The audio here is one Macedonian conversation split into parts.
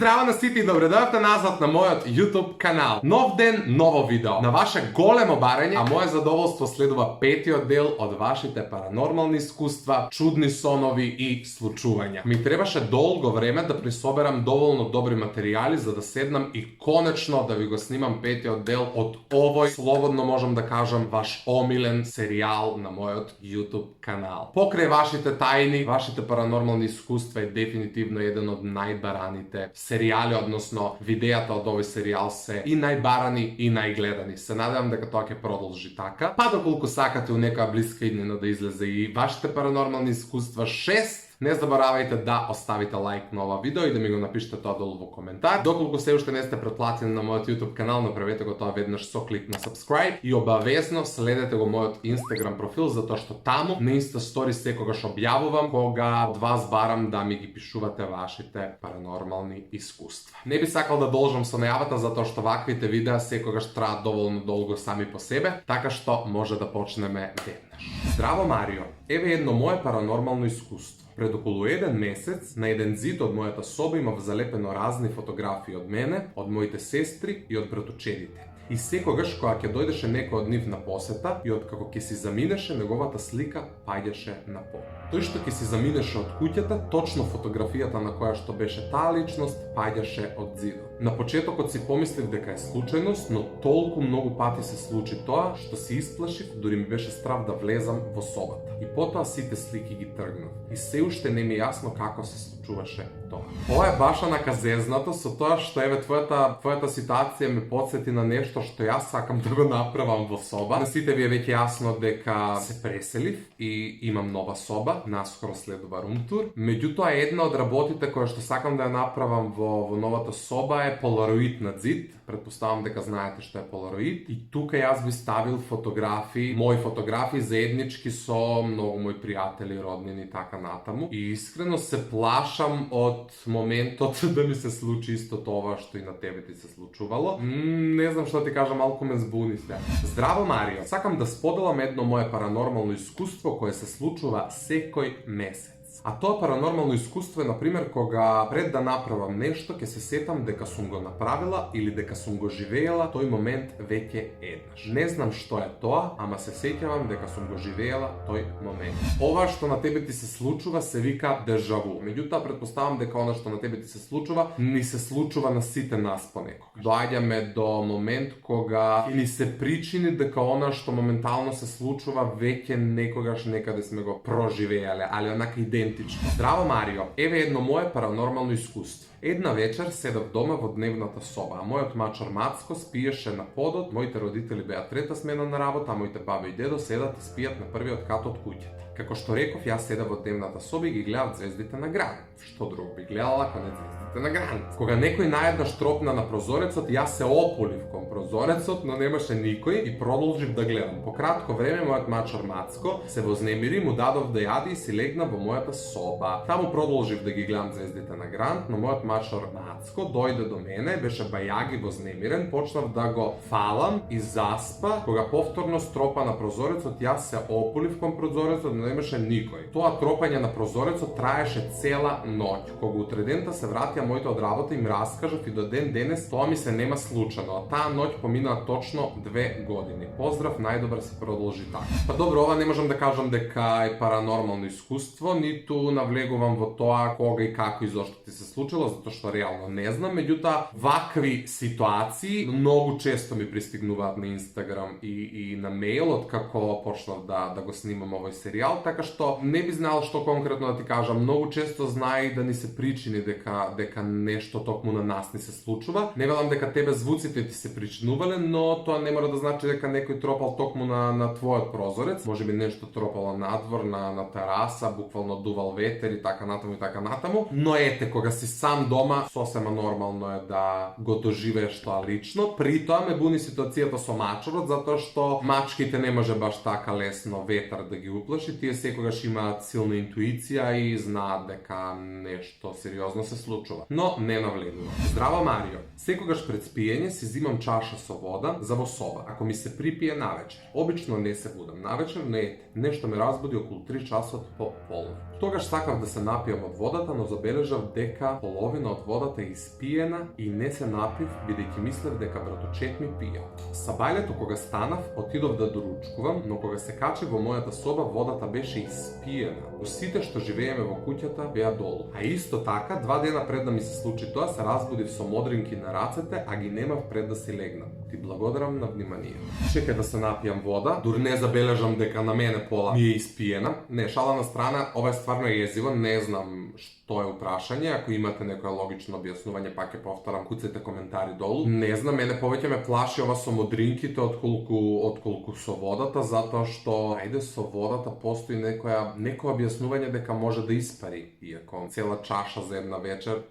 здрава на сите и добре дојавте назад на мојот YouTube канал. Нов ден, ново видео. На ваше големо барење, а моје задоволство следува петиот дел од вашите паранормални искуства, чудни сонови и случувања. Ми требаше долго време да присоберам доволно добри материјали за да седнам и конечно да ви го снимам петиот дел од овој, слободно можам да кажам, ваш омилен серијал на мојот YouTube канал. Покрај вашите тајни, вашите паранормални искуства е дефинитивно еден од најбараните серијали, односно видеата од овој серијал се и најбарани и најгледани. Се надевам дека тоа ќе продолжи така. Па доколку сакате у некоја блиска иднина да излезе и вашите паранормални искуства 6, не заборавајте да оставите лайк на ова видео и да ми го напишете тоа долу во коментар. Доколку се уште не сте претплатени на мојот YouTube канал, направете го тоа веднаш со клик на subscribe и обавезно следете го мојот Instagram профил, затоа што таму на Insta Stories секогаш објавувам кога од вас барам да ми ги пишувате вашите паранормални искуства. Не би сакал да должам со најавата затоа што ваквите видеа секогаш траат доволно долго сами по себе, така што може да почнеме веднаш. Здраво, Марио! Еве едно мое паранормално искуство. Пред околу еден месец, на еден зид од мојата соба имав залепено разни фотографии од мене, од моите сестри и од братучедите. И секогаш кога ќе дојдеше некој од нив на посета и откако ќе си заминеше, неговата слика паѓаше на пол. Тој што ќе си заминеше од куќата, точно фотографијата на која што беше таа личност, паѓаше од зидот. На почетокот си помислив дека е случајност, но толку многу пати се случи тоа што се исплашив, дури ми беше страв да влезам во собата. И потоа сите слики ги тргнав. И се уште не ми е јасно како се случуваше тоа. Ова е баш онака зезнато со тоа што еве твојата ситуација ме потсети на нешто што јас сакам да го направам во соба. На сите ви е веќе јасно дека се преселив и имам нова соба, наскоро следува румтур. Меѓутоа една од работите која што сакам да ја направам во новата соба е полароид на зид. Претпоставам дека знаете што е полароид. И тука јас би ставил фотографии, мои фотографии заеднички со многу мои пријатели, роднини и така натаму. И искрено се плашам од моментот да ми се случи исто тоа што и на тебе ти се случувало. Не знам што ти кажам, малку ме збуни се. Здраво, Марио! Сакам да споделам едно мое паранормално искуство кое се случува секој месец. А тоа паранормално искуство е, например, кога пред да направам нешто, ќе се сетам дека сум го направила или дека сум го живеела тој момент веќе еднаш. Не знам што е тоа, ама се сеќавам дека сум го живеела тој момент. Ова што на тебе ти се случува се вика дежаву. Меѓутоа, претпоставам дека она што на тебе ти се случува, ни се случува на сите нас понекогаш. Доаѓаме до момент кога ни се причини дека она што моментално се случува веќе некогаш некаде сме го проживеале, али онака идентично. Здраво, Марио! Еве едно мое паранормално искуство. Една вечер седав дома во дневната соба, а мојот мачар Мацко спиеше на подот, моите родители беа трета смена на работа, а моите баба и дедо седат и спијат на првиот кат од куќата. Како што реков, јас седав во дневната соба и ги гледав звездите на град. Што друго би гледала ако не звездите на град? Кога некој наеднаш тропна на прозорецот, јас се ополив кон прозорецот, но немаше никој и продолжив да гледам. По кратко време мојот мачар Мацко се вознемири, му дадов да јаде и си легна во мојата соба. Таму продолжив да ги гледам звездите на град, но мојот мачар Мацко дојде до мене, беше бајаги вознемирен, почнав да го фалам и заспа. Кога повторно стропа на прозорецот, јас се ополив кон прозорецот, но немаше никој. Тоа тропање на прозорецот траеше цела ноќ. Кога утредента се вратија моите од работа, им раскажав и до ден денес тоа ми се нема случано, а таа ноќ поминаа точно 2 години. Поздрав, најдобар се продолжи така. Па добро, ова не можам да кажам дека е паранормално искуство, ниту навлегувам во тоа кога и како и зошто ти се случило, затоа што реално не знам. Меѓутоа, вакви ситуации многу често ми пристигнуваат на Инстаграм и на мејл откако почнав да го снимам овој серијал, така што не би знаел што конкретно да ти кажам. Многу често знае да ни се причини дека нешто токму на нас ни се случува. Не велам дека тебе звуците ти се причинувале, но тоа не мора да значи дека некој тропал токму на твојот прозорец. Можеби нешто тропало надвор, на тераса, буквално дувал ветер и така натаму. Но ете, кога си сам дома, сосема нормално е да го доживееш тоа лично. При тоа ме буни ситуацијата со мачарот, затоа што мачките не може баш така лесно ветар да ги уплаши. Тие секогаш имаат силна интуиција и знаат дека нешто сериозно се случува. Но не навлегува. Здраво, Марио! Секогаш пред спиење си зимам чаша со вода за во соба, ако ми се припие навечер. Обично не се будам навечер, но ете, нешто ме разбуди околу 3 часот по полноќ. Тогаш сакав да се напијам од водата, но забележав дека половина од водата е испиена и не се напив, бидејќи мислев дека браточет ми пија. Сабајлето кога станав, отидов да доручкувам, но кога се качи во мојата соба, водата беше испиена. Сите што живееме во куќата беа долу. А исто така, 2 дена пред да ми се случи тоа, се разбудив со модринки на рацете, а ги немав пред да си легнам. Ти благодарам на внимание. Чекај да се напијам вода, дури не забележам дека на мене пола ми е испиена. Не, шала на страна, ова е стварно језиво, не знам што е упрашање, ако имате некое логично објаснување, пак ќе повторам, куцайте коментари долу. Не знам, мене повеќе ме плаши ова со модринките отколку со водата, затоа што ајде со водата постои некој објаснување дека може да испари, иако цела чаша за една вечер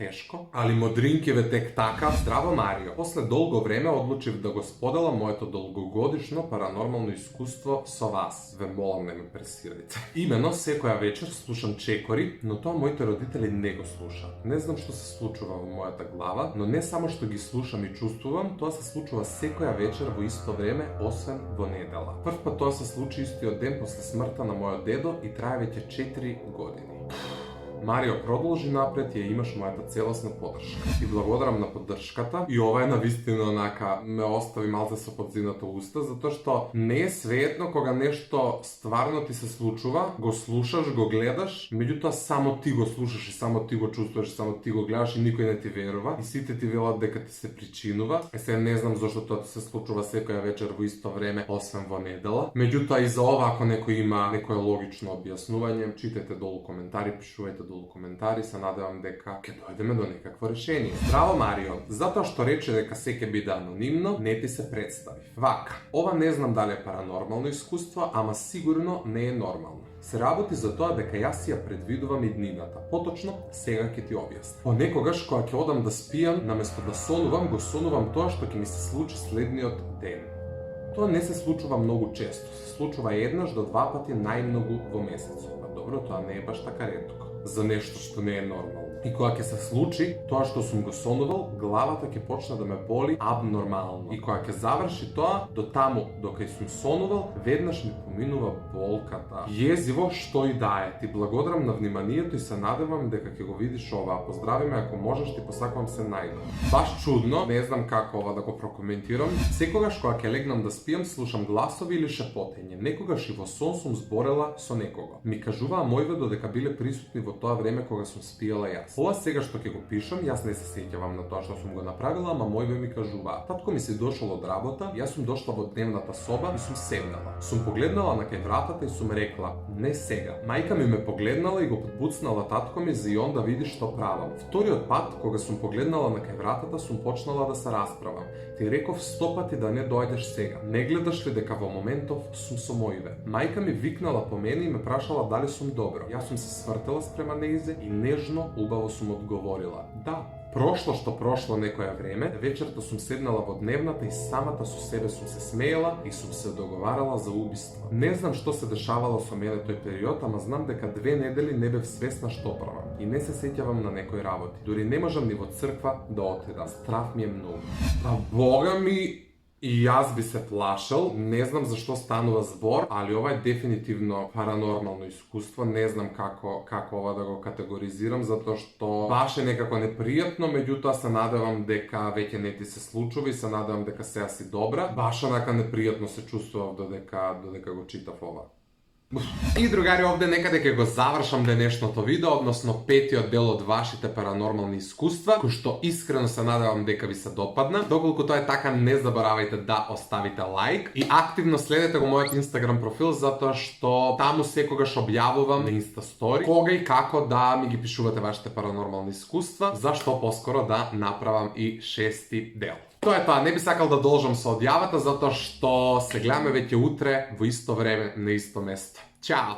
тешко, али модринкиве тек така. Здраво, Марио! После долго време одлучив да го споделам моето долгогодишно паранормално искуство со вас. Ве молам, не ме пресирајте. Имено, секоја вечер слушам чекори, но тоа моите родители не го слушаат. Не знам што се случува во мојата глава, но не само што ги слушам и чувствувам, тоа се случува секоја вечер во исто време, освен во недела. Прв пат тоа се случи истиот ден после смртта на мојот дедо и трае веќе 4 години. Марио, продолжи напред, ја имаш мојата целосна поддршка. И благодарам на поддршката. И ова е навистина онака ме остави малце со подзината уста, затоа што не е светно кога нешто стварно ти се случува, го слушаш, го гледаш, меѓутоа само ти го слушаш и само ти го чувствуваш, само ти го гледаш и никој не ти верува и сите ти велат дека ти се причинува. Се не знам зошто тоа ти се случува секоја вечер во исто време, освен во недела. Меѓутоа и за ова ако некој има некое логично објаснување, читајте долу коментари, пишувајте долу коментари, се надевам дека ќе дојдеме до некакво решение. Здраво, Марио! Затоа што рече дека се ќе биде анонимно, не ти се представив. Вака, ова не знам дали е паранормално искуство, ама сигурно не е нормално. Се работи за тоа дека јас ја предвидувам иднината. Поточно, сега ќе ти објаснам. Понекогаш, кога ќе одам да спијам, наместо да сонувам, го сонувам тоа што ќе ми се случи следниот ден. Тоа не се случува многу често. Се случува еднаш до 2 пати најмногу во месецот. Па добро, тоа не е баш така ретко за нешто што не е нормално. И кога ќе се случи тоа што сум го сонувал, главата ќе почне да ме боли абнормално. И кога ќе заврши тоа, до таму докај сум сонувал, веднаш ми поминува болката. Језиво што и да е. Ти благодарам на вниманието и се надевам дека ќе го видиш ова. Поздрави ме, ако можеш, ти посакувам се најдобро. Баш чудно, не знам како ова да го прокоментирам. Секогаш кога ќе легнам да спијам, слушам гласови или шепотење. Некогаш и во сон сум зборела со некого. Ми кажуваа мојве додека биле присутни во тоа време кога сум спиела јас. Ова сега што ќе го пишам, јас не се сеќавам на тоа што сум го направила, ама мојве ми кажуваа. Татко ми се дошол од работа, јас сум дошла во дневната соба и сум седнала. Сум погледнала на кај вратата и сум рекла: "Не сега." Мајка ми ме погледнала и го подбуцнала татко ми за и он да види што правам. Вториот пат кога сум погледнала на кај вратата, сум почнала да се расправам. Ти реков 100 пати да не дојдеш сега. Не гледаш ли дека во моментов сум со мојве? Мајка ми викнала по мене и ме прашала дали сум добро. Јас сум се свртела спрема неизе и нежно, убаво сум одговорила: "Да." Прошло што прошло некоја време, вечерта сум седнала во дневната и самата со себе сум се смеела и сум се договарала за убиство. Не знам што се дешавало со мене тој период, ама знам дека 2 недели не бев свесна што правам и не се сеќавам на некои работи. Дури не можам ни во црква да отидам. Страв ми е многу. А Бога ми, и јас би се плашел, не знам за што станува збор, али ова е дефинитивно паранормално искуство, не знам како ова да го категоризирам, затоа што баш е некако непријатно, меѓутоа се надевам дека веќе не ти се случува и се надевам дека сега си добра. Баш онака непријатно се чувствував додека го читав ова. И другари, овде некаде ќе го завршам денешното видео, односно 5-тиот дел од вашите паранормални искуства, кој што искрено се надевам дека ви се допадна. Доколку тоа е така, не заборавајте да оставите лайк и активно следете го мојот Instagram профил, затоа што таму секогаш објавувам на Insta Story кога и како да ми ги пишувате вашите паранормални искуства, зашто поскоро да направам и 6-ти дел. Тоа е тоа, не би сакал да должам со одјавата, затоа што се гледаме веќе утре во исто време на исто место. Чао!